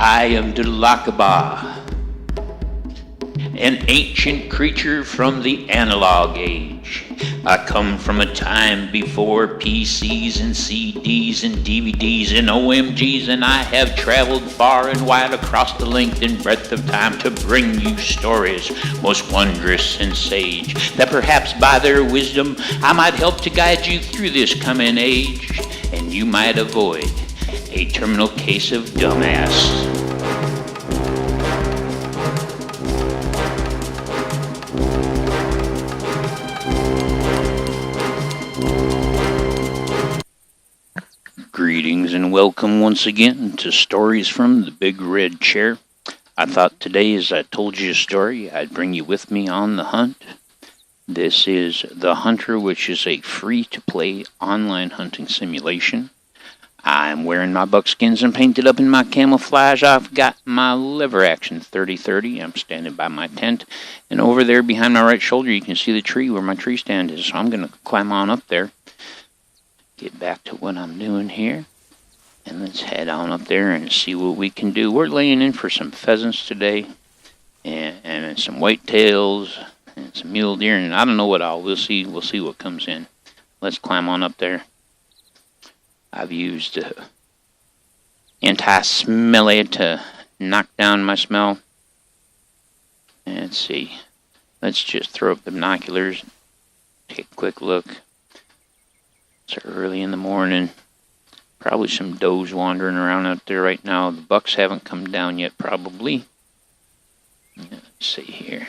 I am Dulakaba, an ancient creature from the analog age. I come from a time before PCs and CDs and DVDs and OMGs, and I have traveled far and wide across the length and breadth of time to bring you stories most wondrous and sage, that perhaps by their wisdom I might help to guide you through this coming age, and you might avoid a terminal case of dumbass. Greetings and welcome once again to Stories from the Big Red Chair. I thought today, as I told you a story, I'd bring you with me on the hunt. This is The Hunter, which is a free-to-play online hunting simulation. I'm wearing my buckskins and painted up in my camouflage. I've got my lever action 30-30. I'm standing by my tent. And over there behind my right shoulder, you can see the tree where my tree stand is. So I'm going to climb on up there. Get back to what I'm doing here. And let's head on up there and see what we can do. We're laying in for some pheasants today. And some whitetails. And some mule deer. And I don't know what all. We'll see what comes in. Let's climb on up there. I've used anti-smelly to knock down my smell. And let's see. Let's just throw up the binoculars. Take a quick look. It's early in the morning. Probably some does wandering around out there right now. The bucks haven't come down yet, probably. Let's see here.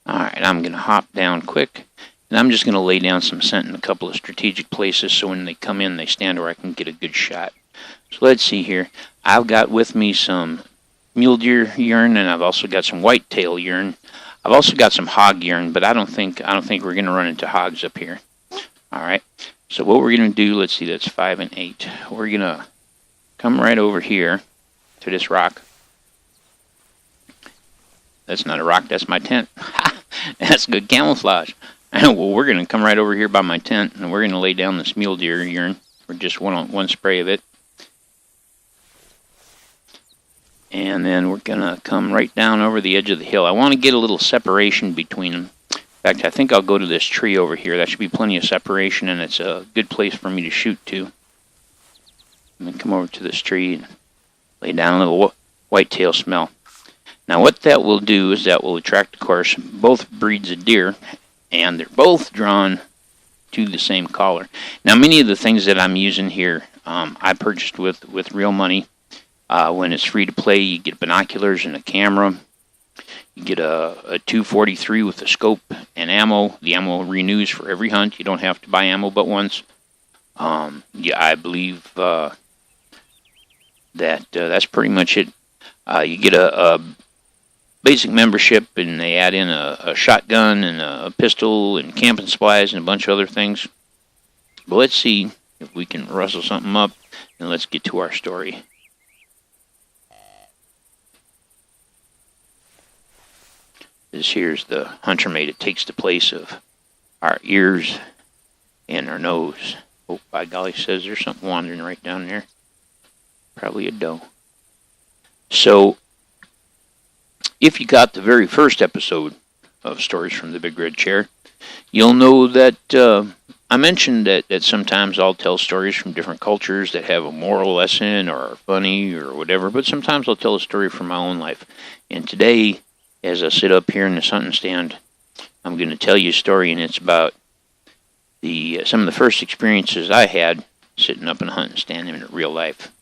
Alright, I'm going to hop down quick. And I'm just going to lay down some scent in a couple of strategic places so when they come in, they stand where I can get a good shot. So let's see here. I've got with me some mule deer urine, and I've also got some whitetail urine. I've also got some hog urine, but I don't think we're going to run into hogs up here. All right. So what we're going to do, let's see, that's 5 and 8. We're going to come right over here to this rock. That's not a rock, that's my tent. That's good camouflage. Well, we're going to come right over here by my tent, and we're going to lay down this mule deer urine for just one spray of it. And then we're going to come right down over the edge of the hill. I want to get a little separation between them. In fact, I think I'll go to this tree over here. That should be plenty of separation, and it's a good place for me to shoot to. I'm going to come over to this tree and lay down a little whitetail smell. Now, what that will do is that will attract, of course, both breeds of deer, and they're both drawn to the same collar. Now, many of the things that I'm using here, I purchased with real money. When it's free to play, you get binoculars and a camera. You get a 243 with a scope and ammo. The ammo renews for every hunt. You don't have to buy ammo but once. Yeah, I believe that's pretty much it. You get a basic membership, and they add in a shotgun and a pistol and camping supplies and a bunch of other things. But let's see if we can rustle something up, and let's get to our story. This here's the hunter mate. It takes the place of our ears and our nose. Oh, by golly, says there's something wandering right down there. Probably a doe. So, if you got the very first episode of Stories from the Big Red Chair, you'll know that I mentioned that sometimes I'll tell stories from different cultures that have a moral lesson or are funny or whatever, but sometimes I'll tell a story from my own life. And today, as I sit up here in the hunting stand, I'm going to tell you a story, and it's about some of the first experiences I had sitting up in a hunting stand in real life.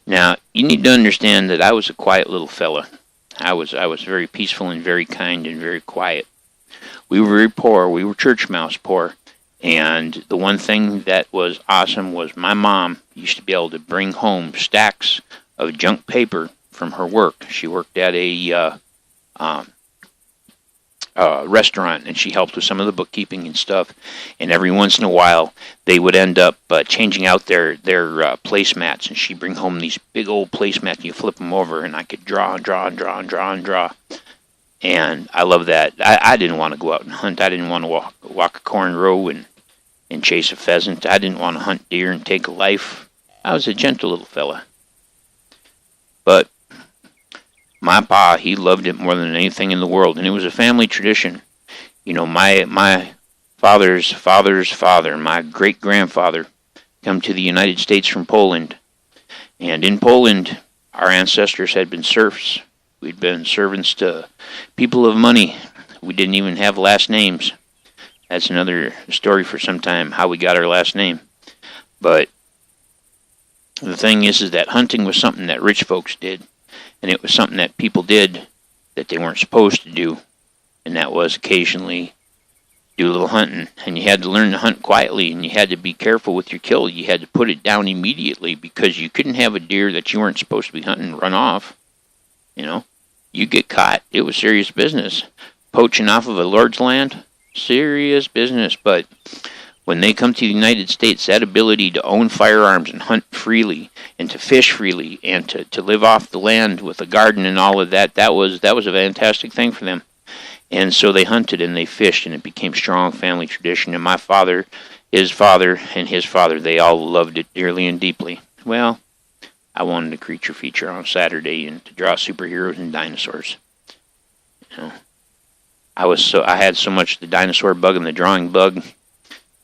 Now, you need to understand that I was a quiet little fella. I was very peaceful and very kind and very quiet. We were very poor. We were church mouse poor. And the one thing that was awesome was my mom used to be able to bring home stacks of junk paper from her work. She worked at a restaurant, and she helped with some of the bookkeeping and stuff. And every once in a while, they would end up changing out their placemats, and she'd bring home these big old placemats, and you flip them over, and I could draw. And I love that. I didn't want to go out and hunt. I didn't want to walk a corn row and chase a pheasant. I didn't want to hunt deer and take a life. I was a gentle little fella. But my pa, he loved it more than anything in the world, and it was a family tradition. You know, my father's father's father, my great-grandfather, come to the United States from Poland. And in Poland, our ancestors had been serfs. We'd been servants to people of money. We didn't even have last names. That's another story for some time, how we got our last name. But the thing is that hunting was something that rich folks did. And it was something that people did that they weren't supposed to do. And that was occasionally do a little hunting. And you had to learn to hunt quietly, and you had to be careful with your kill. You had to put it down immediately, because you couldn't have a deer that you weren't supposed to be hunting run off. You know, you get caught. It was serious business. Poaching off of a lord's land, serious business. But when they come to the United States, that ability to own firearms and hunt freely and to fish freely and to live off the land with a garden and all of that, that was a fantastic thing for them. And so they hunted and they fished, and it became strong family tradition. And my father, his father, and his father, they all loved it dearly and deeply. Well, I wanted a creature feature on Saturday and to draw superheroes and dinosaurs. You know, I had so much the dinosaur bug and the drawing bug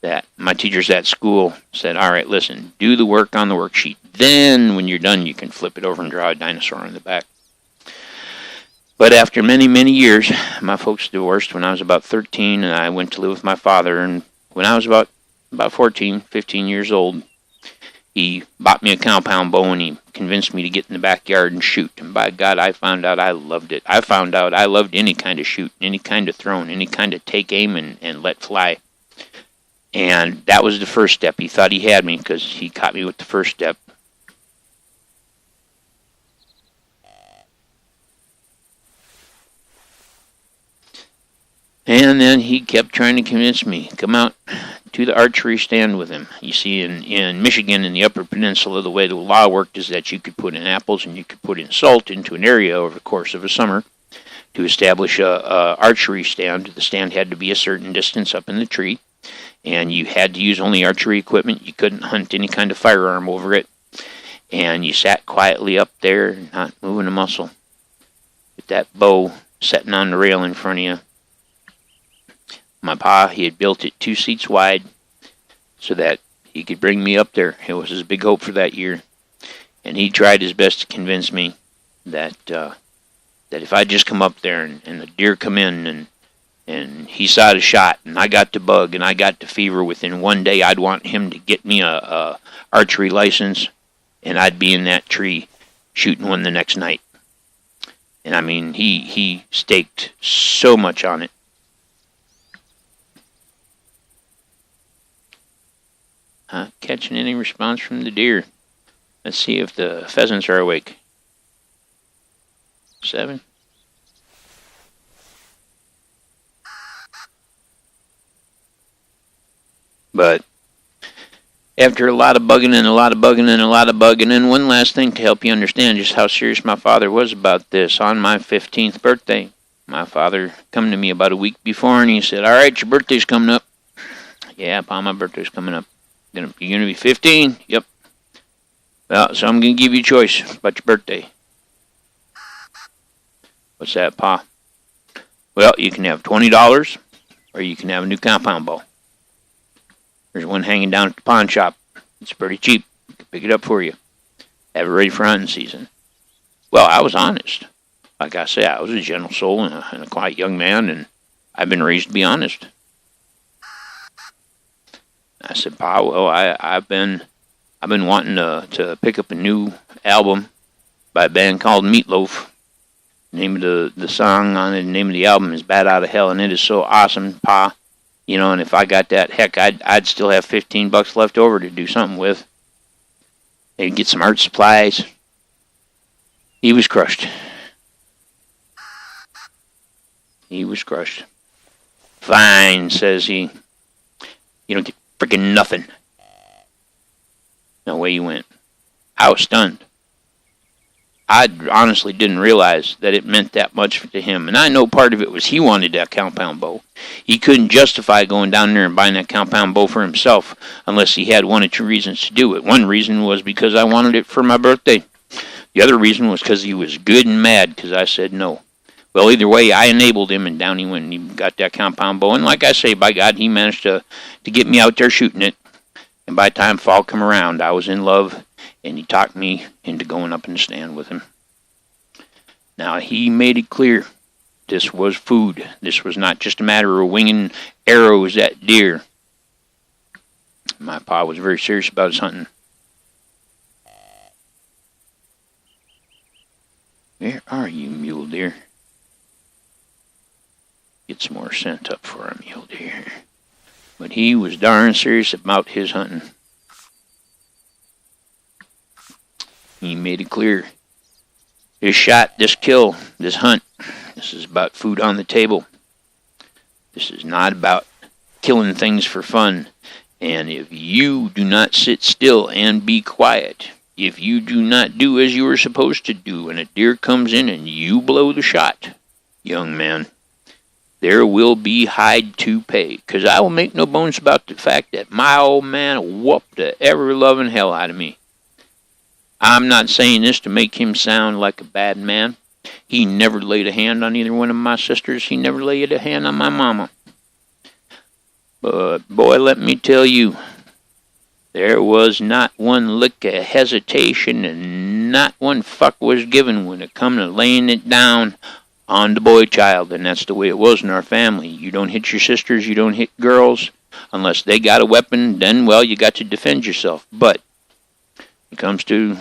that my teachers at school said, all right, listen, do the work on the worksheet. Then when you're done, you can flip it over and draw a dinosaur on the back. But after many, many years, my folks divorced when I was about 13, and I went to live with my father. And when I was about 14, 15 years old, he bought me a compound bow, and he convinced me to get in the backyard and shoot. And by God, I found out I loved it. I found out I loved any kind of shooting, any kind of throwing, any kind of take aim and let fly. And that was the first step. He thought he had me because he caught me with the first step. And then he kept trying to convince me, come out to the archery stand with him. You see, in Michigan, in the Upper Peninsula, the way the law worked is that you could put in apples and you could put in salt into an area over the course of a summer to establish a archery stand. The stand had to be a certain distance up in the tree, and you had to use only archery equipment. You couldn't hunt any kind of firearm over it. And you sat quietly up there, not moving a muscle, with that bow sitting on the rail in front of you. My pa, he had built it 2 seats wide so that he could bring me up there. It was his big hope for that year. And he tried his best to convince me that if I just come up there and the deer come in and he saw the shot and I got the bug and I got the fever, within one day I'd want him to get me a archery license, and I'd be in that tree shooting one the next night. And I mean, he staked so much on it. Not catching any response from the deer. Let's see if the pheasants are awake. 7. But after a lot of bugging and a lot of bugging and a lot of bugging, and one last thing to help you understand just how serious my father was about this, on my 15th birthday, my father come to me about a week before and he said, all right, your birthday's coming up. Yeah, Pa, my birthday's coming up. You're going to be 15? Yep. Well, so I'm going to give you a choice about your birthday. What's that, Pa? Well, you can have $20 or you can have a new compound bow. There's one hanging down at the pawn shop. It's pretty cheap. I can pick it up for you. Have it ready for hunting season. Well, I was honest. Like I say, I was a gentle soul and a quiet young man, and I've been raised to be honest. I said, Pa, well, I've been wanting to pick up a new album by a band called Meatloaf. The name of the song on it, the name of the album is Bat Out of Hell, and it is so awesome, Pa. You know, and if I got that, heck, I'd still have $15 left over to do something with. Maybe get some art supplies. He was crushed. He was crushed. Fine, says he. You don't get freaking nothing. No way you went. I was stunned. I honestly didn't realize that it meant that much to him. And I know part of it was he wanted that compound bow. He couldn't justify going down there and buying that compound bow for himself unless he had one or two reasons to do it. One reason was because I wanted it for my birthday. The other reason was because he was good and mad because I said no. Well, either way, I enabled him, and down he went, and he got that compound bow. And like I say, by God, he managed to get me out there shooting it. And by the time fall come around, I was in love, and he talked me into going up in the stand with him. Now, he made it clear this was food. This was not just a matter of winging arrows at deer. My pa was very serious about his hunting. Where are you, mule deer? Get some more scent up for a mule deer. But he was darn serious about his hunting. He made it clear. This shot, this kill, this hunt, this is about food on the table. This is not about killing things for fun. And if you do not sit still and be quiet, if you do not do as you are supposed to do, and a deer comes in and you blow the shot, young man, there will be hide to pay. Because I will make no bones about the fact that my old man whooped the ever-loving hell out of me. I'm not saying this to make him sound like a bad man. He never laid a hand on either one of my sisters. He never laid a hand on my mama. But, boy, let me tell you, there was not one lick of hesitation and not one fuck was given when it come to laying it down on the boy child. And that's the way it was in our family. You don't hit your sisters, you don't hit girls. Unless they got a weapon, then, well, you got to defend yourself. But when it comes to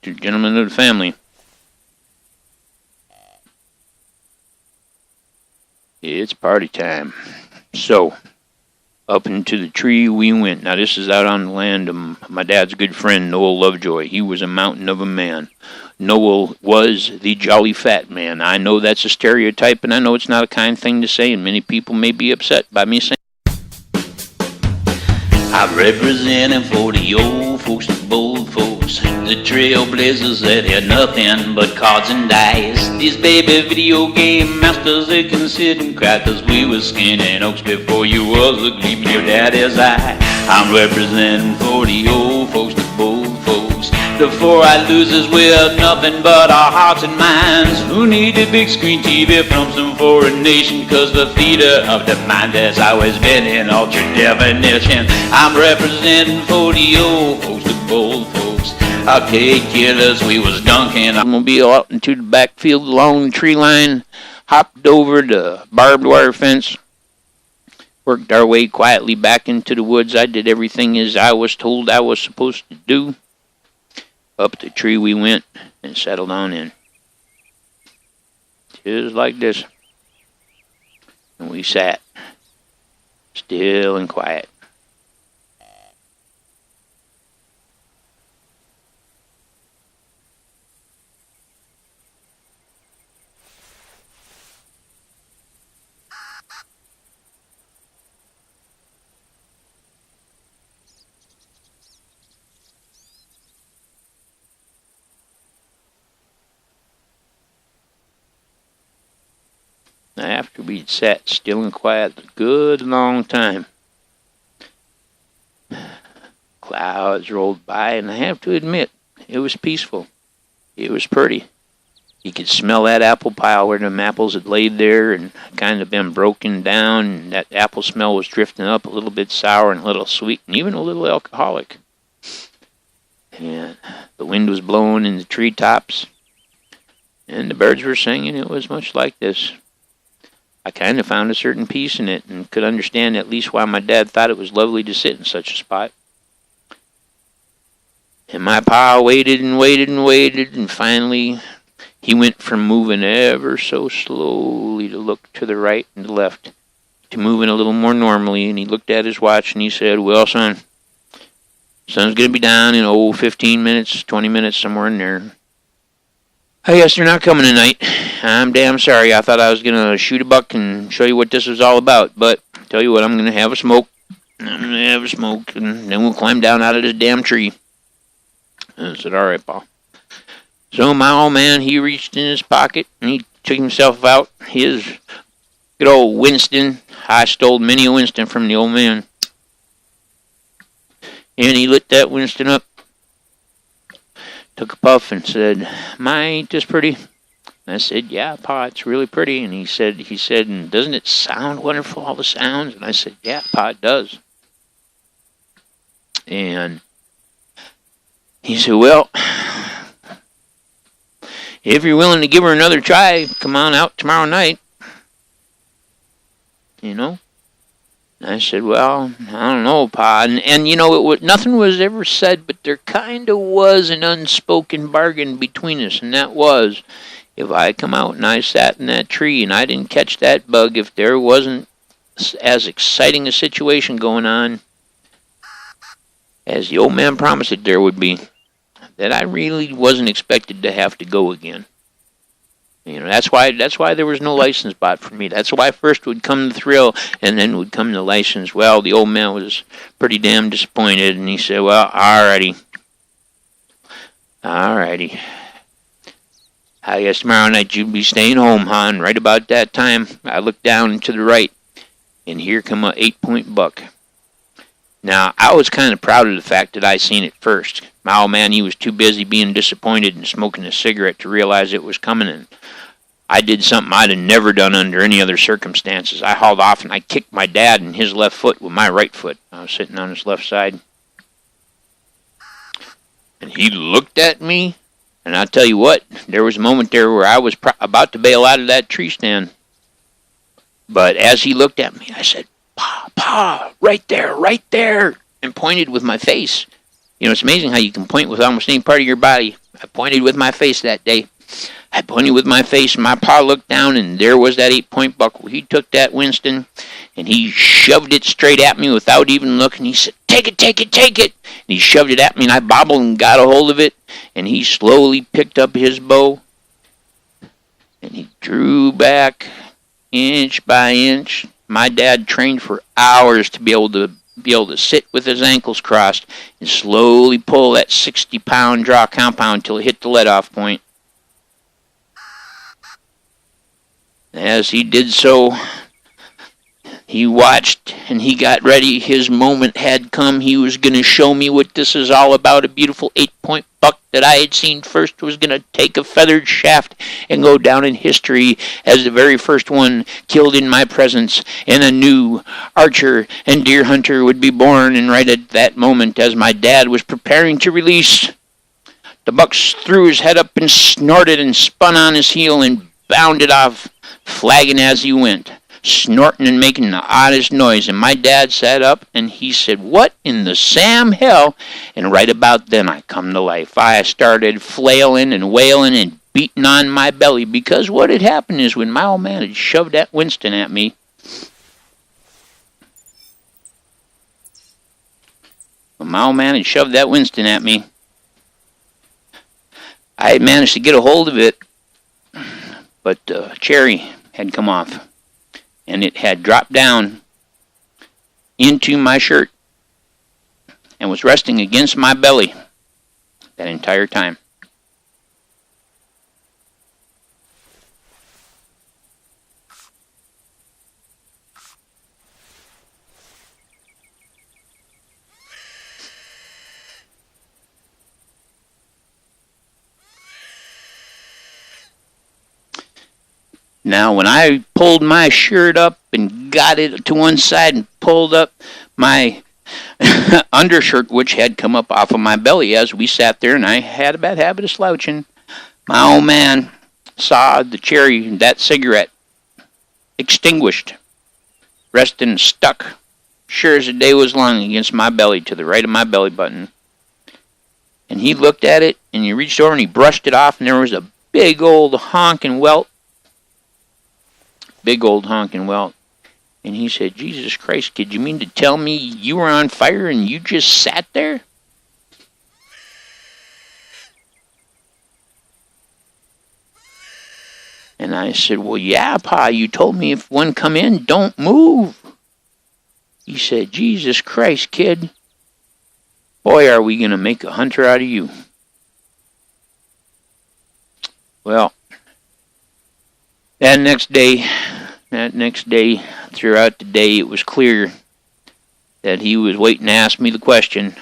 gentlemen of the family, it's party time. So, up into the tree we went. Now, this is out on the land of my dad's good friend, Noel Lovejoy. He was a mountain of a man. Noel was the jolly fat man. I know that's a stereotype, and I know it's not a kind thing to say, and many people may be upset by me saying I'm representing for the old folks, the bold folks, the trailblazers that had nothing but cards and dice. These baby video game masters, they can sit and cry, 'cause we was skinning oaks before you was a gleam in your daddy's eye. I'm representing for the old folks, the bold folks, the four-eyed losers with nothing but our hearts and minds, who need a big screen TV from some foreign nation, 'cause the theater of the mind has always been in ultra definition. I'm representing for the old folks, the bold folks, arcade killers we was dunking. I'm gonna be out into the backfield along the tree line, hopped over the barbed wire fence, worked our way quietly back into the woods. I did everything as I was told I was supposed to do. Up the tree we went and settled on in. Just like this. And we sat, still and quiet. After we'd sat still and quiet a good long time, clouds rolled by, and I have to admit, it was peaceful. It was pretty. You could smell that apple pile where them apples had laid there and kind of been broken down, and that apple smell was drifting up, a little bit sour and a little sweet, and even a little alcoholic. And the wind was blowing in the treetops, and the birds were singing. It was much like this. I kind of found a certain peace in it and could understand at least why my dad thought it was lovely to sit in such a spot. And my pa waited and waited and waited, and finally he went from moving ever so slowly to look to the right and the left to moving a little more normally, and he looked at his watch and he said, "Well, son, sun's going to be down in 15 minutes, 20 minutes, somewhere in there. I guess they're not coming tonight. I'm damn sorry. I thought I was going to shoot a buck and show you what this was all about. But tell you what, I'm going to have a smoke. I'm going to have a smoke, and then we'll climb down out of this damn tree." And I said, "All right, Pa." So my old man, he reached in his pocket and he took himself out his good old Winston. I stole many a Winston from the old man. And he lit that Winston up, took a puff and said, "My, ain't this pretty?" I said, "Yeah, Pa, it's really pretty." And he said, "And doesn't it sound wonderful, all the sounds?" And I said, "Yeah, Pa, it does." And he said, "Well, if you're willing to give her another try, come on out tomorrow night. You know?" And I said, "Well, I don't know, Pa." And you know, nothing was ever said, but there kind of was an unspoken bargain between us, and that was, if I come out and I sat in that tree and I didn't catch that bug, if there wasn't as exciting a situation going on as the old man promised it there would be, that I really wasn't expected to have to go again. You know, that's why there was no license bought for me. That's why first would come the thrill, and then would come the license. Well, the old man was pretty damn disappointed, and he said, "Well, alrighty. I guess tomorrow night you'll be staying home, huh?" And right about that time, I looked down and to the right, and here come a 8-point buck. Now, I was kind of proud of the fact that I seen it first. My old man, he was too busy being disappointed and smoking a cigarette to realize it was coming, and I did something I'd have never done under any other circumstances. I hauled off and I kicked my dad in his left foot with my right foot. I was sitting on his left side. And he looked at me, and I'll tell you what, there was a moment there where I was about to bail out of that tree stand. But as he looked at me, I said, Pa, right there, and pointed with my face. You know, it's amazing how you can point with almost any part of your body. I pointed with my face that day. I pointed with my face, and my pa looked down, and there was that 8-point buck. He took that Winston, and he shoved it straight at me without even looking. He said, take it. And he shoved it at me, and I bobbled and got a hold of it, and he slowly picked up his bow, and he drew back inch by inch. My dad trained for hours to be able to sit with his ankles crossed and slowly pull that 60-pound draw compound till it hit the let-off point. As he did so, he watched and he got ready. His moment had come. He was going to show me what this is all about. A beautiful 8-point buck that I had seen first was going to take a feathered shaft and go down in history as the very first one killed in my presence. And a new archer and deer hunter would be born. And right at that moment, as my dad was preparing to release, the buck threw his head up and snorted and spun on his heel and bounded off, flagging as he went, snorting and making the oddest noise. And my dad sat up and he said, "What in the Sam hell?" And right about then I come to life. I started flailing and wailing and beating on my belly, because what had happened is when my old man had shoved that Winston at me, I had managed to get a hold of it, but the cherry had come off, and it had dropped down into my shirt and was resting against my belly that entire time. Now, when I pulled my shirt up and got it to one side and pulled up my undershirt, which had come up off of my belly as we sat there, and I had a bad habit of slouching, my old man saw the cherry, that cigarette, extinguished, resting stuck, sure as the day was long, against my belly to the right of my belly button. And he looked at it, and he reached over and he brushed it off, and there was a big old honking welt. And he said, "Jesus Christ, kid, you mean to tell me you were on fire and you just sat there?" And I said, "Well, yeah, Pa, you told me if one come in, don't move." He said, "Jesus Christ, kid, boy, are we going to make a hunter out of you." Well, that next day, throughout the day, it was clear that he was waiting to ask me the question.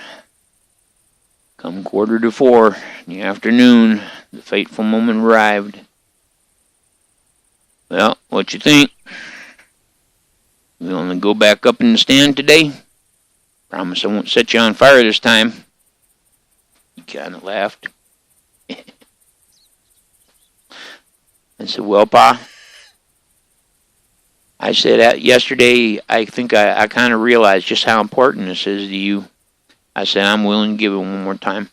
Come 3:45 in the afternoon, the fateful moment arrived. Well, what you think? We only go back up in the stand today? Promise I won't set you on fire this time. He kind of laughed. I said, well, Pa, I said, yesterday, I think I kind of realized just how important this is to you. I said, I'm willing to give it one more time.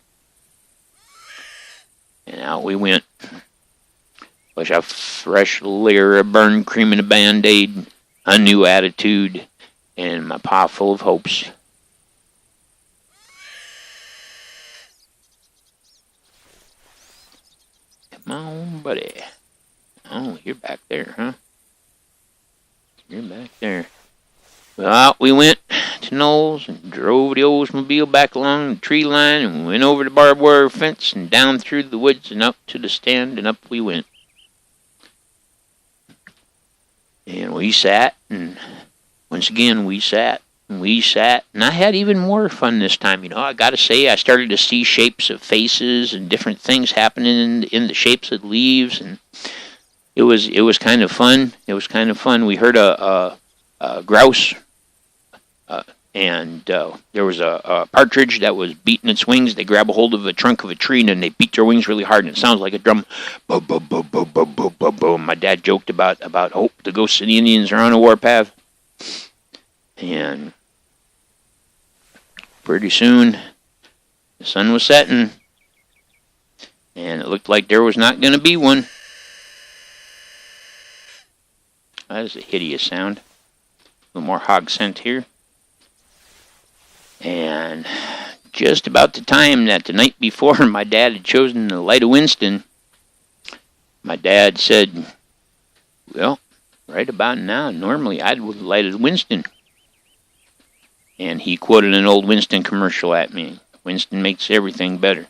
And out we went. Wish a fresh layer of burned cream in a Band-Aid, a new attitude, and my Pa full of hopes. Come on, buddy. Oh, you're back there, huh? You're back there. Well, out we went to Knowles and drove the Oldsmobile back along the tree line and went over the barbed wire fence and down through the woods and up to the stand, and up we went. And we sat, and once again we sat, and I had even more fun this time. You know, I got to say, I started to see shapes of faces and different things happening in the shapes of leaves, and it was kind of fun. It was kind of fun. We heard a grouse, and there was a partridge that was beating its wings. They grab a hold of the trunk of a tree, and then they beat their wings really hard, and it sounds like a drum. Boom, boom, boom, boom, boom, boom, boom, boom. My dad joked about the ghosts of the Indians are on a warpath. And pretty soon, the sun was setting, and it looked like there was not going to be one. That is a hideous sound. A little more hog scent here. And just about the time that the night before my dad had chosen to light a Winston, my dad said, well, right about now, normally I'd light a Winston. And he quoted an old Winston commercial at me. Winston makes everything better.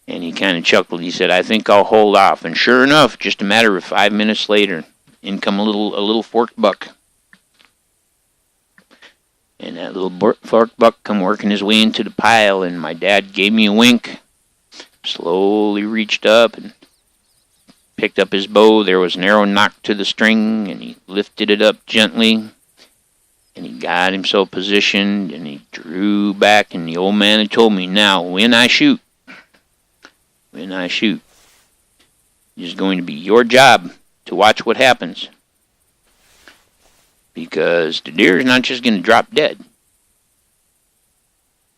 And he kind of chuckled. He said, I think I'll hold off. And sure enough, just a matter of 5 minutes later, in come a little forked buck. And that little forked buck come working his way into the pile, and my dad gave me a wink, slowly reached up and picked up his bow. There was an arrow knocked to the string, and he lifted it up gently, and he got himself positioned, and he drew back, and the old man had told me, now, when I shoot, it is going to be your job to watch what happens. Because the deer is not just going to drop dead.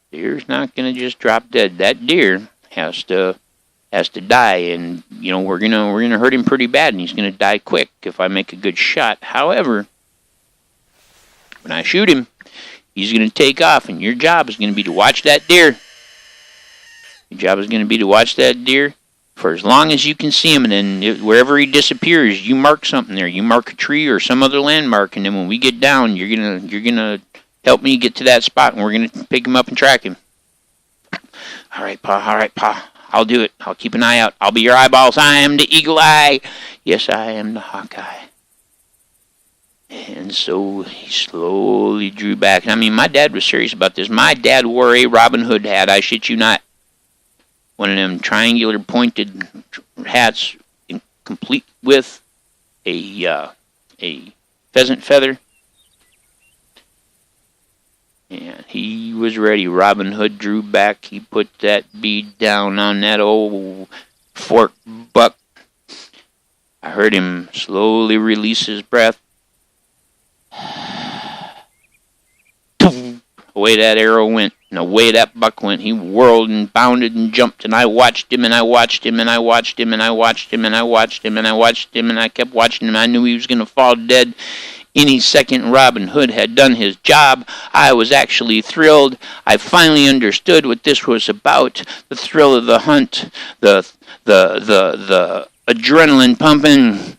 Deer's not going to just drop dead. That deer has to die, and you know we're gonna hurt him pretty bad, and he's gonna die quick if I make a good shot. However, when I shoot him, he's gonna take off, and your job is gonna be to watch that deer. Your job is gonna be to watch that deer for as long as you can see him, and then wherever he disappears, you mark something there. You mark a tree or some other landmark, and then when we get down, you're gonna help me get to that spot, and we're gonna pick him up and track him. All right, Pa. I'll do it. I'll keep an eye out. I'll be your eyeballs. I am the eagle eye. Yes, I am the hawk eye. And so he slowly drew back. I mean, my dad was serious about this. My dad wore a Robin Hood hat. I shit you not. One of them triangular pointed hats, complete with a pheasant feather. And he was ready. Robin Hood drew back. He put that bead down on that old fork buck. I heard him slowly release his breath. Away that arrow went, and away that buck went. He whirled and bounded and jumped, and I watched him, and I watched him, and I watched him, and I watched him, and I watched him, and I watched him, and I kept watching him. I knew he was going to fall dead any second. Robin Hood had done his job. I was actually thrilled. I finally understood what this was about. The thrill of the hunt, the adrenaline pumping.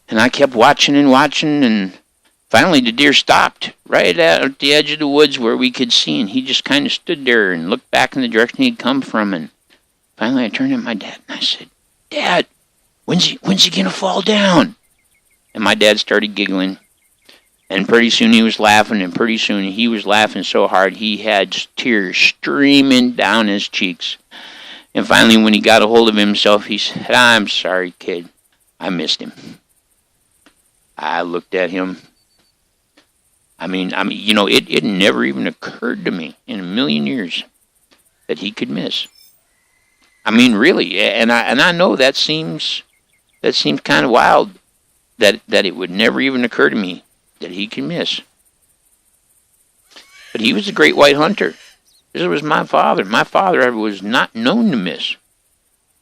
And I kept watching, and finally the deer stopped right at the edge of the woods where we could see, and he just kind of stood there and looked back in the direction he'd come from. And Finally, I turned to my dad and I said, "Dad, when's he going to fall down?" And my dad started giggling. And pretty soon he was laughing, and pretty soon he was laughing so hard he had tears streaming down his cheeks. And finally, when he got a hold of himself, he said, "I'm sorry, kid. I missed him." I looked at him. I mean, it never even occurred to me in a million years that he could miss. I mean, really, and I know that seems kind of wild that it would never even occur to me that he could miss. But he was a great white hunter. This was my father. My father was not known to miss.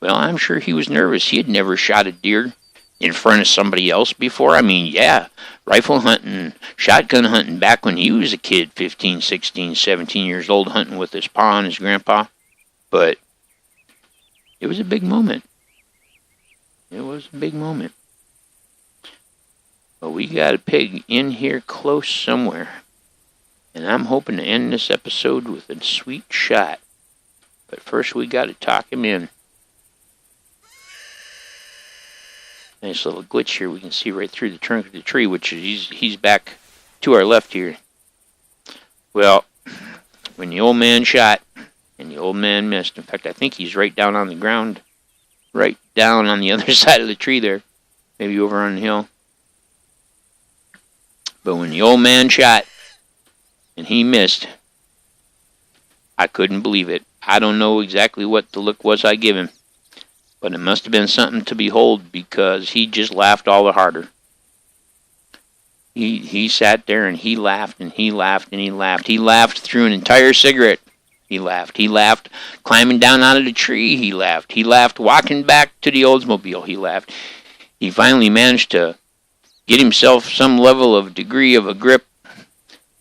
Well, I'm sure he was nervous. He had never shot a deer in front of somebody else before. I mean, yeah, rifle hunting, shotgun hunting back when he was a kid, 15, 16, 17 years old, hunting with his pa and his grandpa. But it was a big moment. It was a big moment. But we got a pig in here close somewhere. And I'm hoping to end this episode with a sweet shot. But first we got to talk him in. Nice little glitch here. We can see right through the trunk of the tree, which is he's back to our left here. Well, when the old man shot and the old man missed. In fact, I think he's right down on the ground. Right down on the other side of the tree there. Maybe over on the hill. But when the old man shot and he missed, I couldn't believe it. I don't know exactly what the look was I gave him, but it must have been something to behold because he just laughed all the harder. He sat there and he laughed and he laughed and he laughed. He laughed through an entire cigarette. He laughed. He laughed climbing down out of the tree. He laughed. He laughed walking back to the Oldsmobile. He laughed. He finally managed to get himself some level of degree of a grip.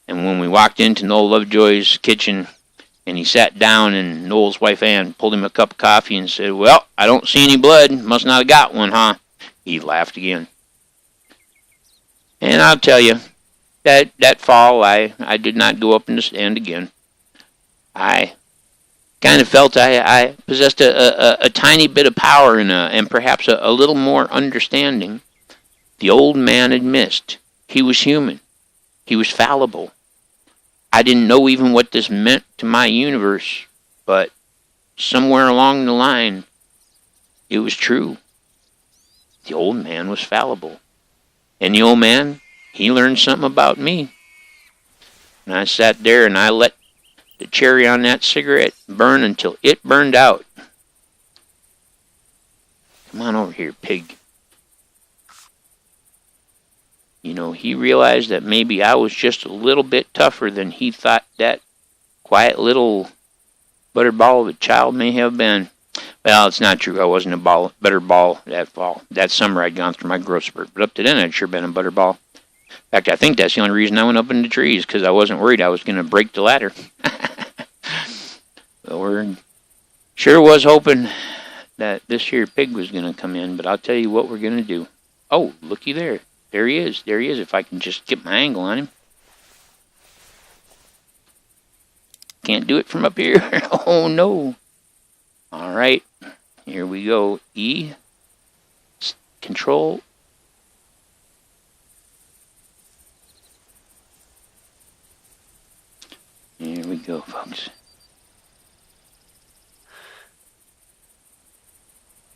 And when we walked into Noel Lovejoy's kitchen and he sat down and Noel's wife Ann pulled him a cup of coffee and said, "Well, I don't see any blood. Must not have got one, huh?" He laughed again. And I'll tell you, that fall I did not go up in the stand again. I kind of felt I possessed a tiny bit of power and perhaps a little more understanding. The old man had missed. He was human. He was fallible. I didn't know even what this meant to my universe, but somewhere along the line, it was true. The old man was fallible. And the old man, he learned something about me. And I sat there and I let the cherry on that cigarette burn until it burned out. Come on over here, pig. You know, he realized that maybe I was just a little bit tougher than he thought that quiet little butterball of a child may have been. Well, it's not true. I wasn't a butterball that fall. That summer I'd gone through my growth spurt. But up to then I'd sure been a butterball. In fact, I think that's the only reason I went up in the trees, because I wasn't worried I was going to break the ladder. Well, we're sure was hoping that this here pig was going to come in, but I'll tell you what we're going to do. Oh, looky there. There he is. There he is, if I can just get my angle on him. Can't do it from up here. Oh, no. All right. Here we go. E. Control. Here we go, folks.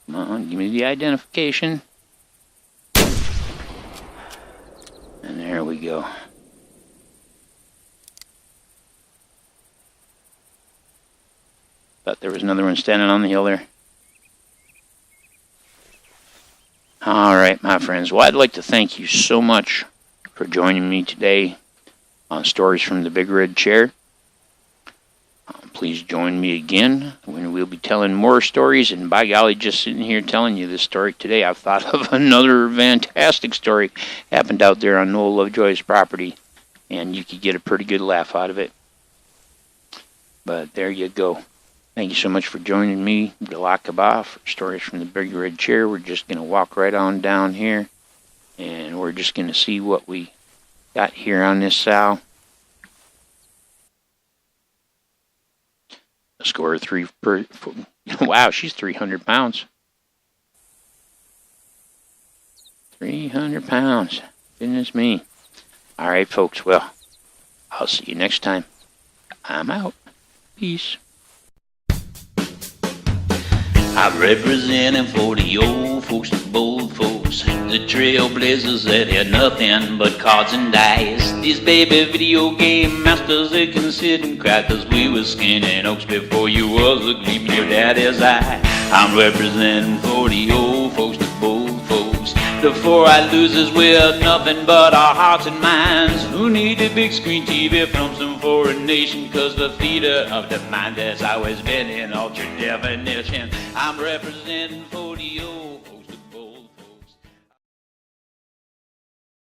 Come on, give me the identification. And there we go. Thought there was another one standing on the hill there. All right, my friends. Well, I'd like to thank you so much for joining me today on Stories from the Big Red Chair. Please join me again when we'll be telling more stories. And by golly, just sitting here telling you this story today, I've thought of another fantastic story happened out there on Noel Lovejoy's property. And you could get a pretty good laugh out of it. But there you go. Thank you so much for joining me, Galakaba, for Stories from the Big Red Chair. We're just going to walk right on down here. And we're just going to see what we got here on this sow. A score of 3 per. Wow, she's 300 pounds. 300 pounds. Goodness me. All right, folks. Well, I'll see you next time. I'm out. Peace. I'm representing for the old folks, the bold folks, the trailblazers that had nothing but cards and dice. These baby video game masters, they can sit and cry, 'cause we was skinning oaks before you was a gleam in your daddy's eye. I'm representing for the old folks, the bold folks, the four-eyed losers with nothing but our hearts and minds, who need a big screen TV from some foreign nation, 'cause the theater of the mind has always been in ultra definition. I'm representing for the old